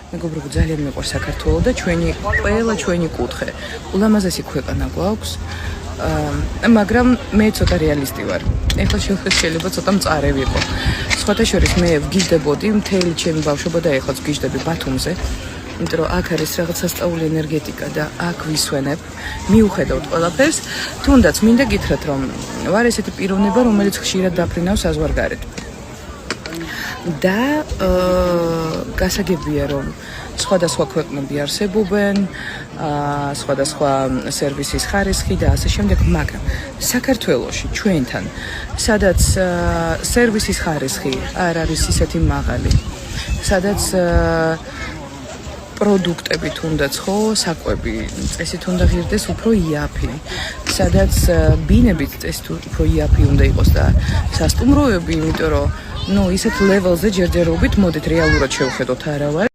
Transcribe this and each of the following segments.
მეგობრებო, ძალიან მიყვარს საქართველო და ყველა ჩვენი კუთხე. ულამაზესი ქვეყანა გვაქვს. მაგრამ მე ცოტა რეალისტი ვარ. ეხლა შეიძლება ცოტა მწარე ვიყო. სხვათა შორის მე ვგიჟდებოდი მთელი ჩემი ბავშვობა და ეხლაც ვგიჟდები ბათუმზე. იმიტომ რომ აქ არის რაღაც სასწაული ენერგეტიკა და აქ ვისვენებ, მიუხედავთ ყველაფერს, თუნდაც მინდა გითხრათ, რომ ვარ ესეთი პიროვნება, რომელიც ხშირად დაფრინავს საზღვარგარეთ. და გასაგებია, რომ სხვადასხვა ქვეყნები არსებობენ, სხვადასხვა სერვისის ხარისხი და ასე შემდეგ, მაგრამ საქართველოში ჩვენთან, სადაც სერვისის ხარისხი არ არის ისეთი მაღალი, სადაც პროდუქტები თუნდაც ხო, საკვები წესით უნდა ღირდეს უფრო იაფი, სადაც ბინებით წესით უფრო იაფი უნდა იყოს და სასტუმროები, იმიტომ რომ ისეთ ლეველზე ჯერჯერობით მოდით რეალურად შევხედოთ არა ვარ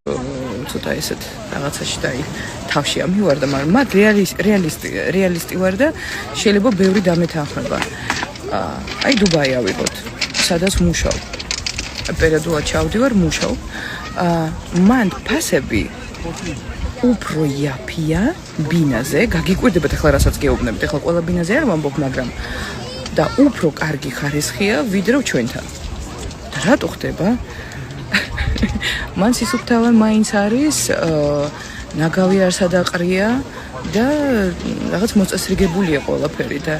ცოტა ესეთ რაღაცაში და თავში ამივარდა, მაგრამ მათ რეალისტი ვარ და შეიძლება ბევრი დამეთანხმება. აი დუბაი ავიღოთ, სადაც მუშაობ. პერიოდულად ჩავდივარ, მუშაობ. მან ფასები უფრო იაფია ბინაზე, გაგიკვირდებათ ახლა რასაც გეუბნებით, ახლა ყველა ბინაზე არ ვამბობ, მაგრამ და უფრო კარგი ხარისხია ვიდრე ჩვენთან. და რატო ხდება? მან სისუფთავე მაინც არის, ნაგავი არ სადაყრია და რაღაც მოწესრიგებულია ყველაფერი და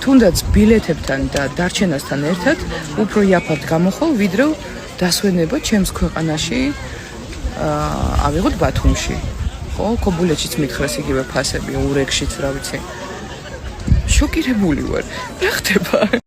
თუნდაც ბილეთებთან და დარჩენასთან ერთად უფრო იაფად გამოხვალ ვიდრე დასვენება ჩემს ქვეყანაში ავიღოთ ბათუმში. ხო, ქობულეთშიც მითხრას იგივე ფასები, ურეკშიც, რა ვიცი. შოკირებული ვარ. რა ხდება?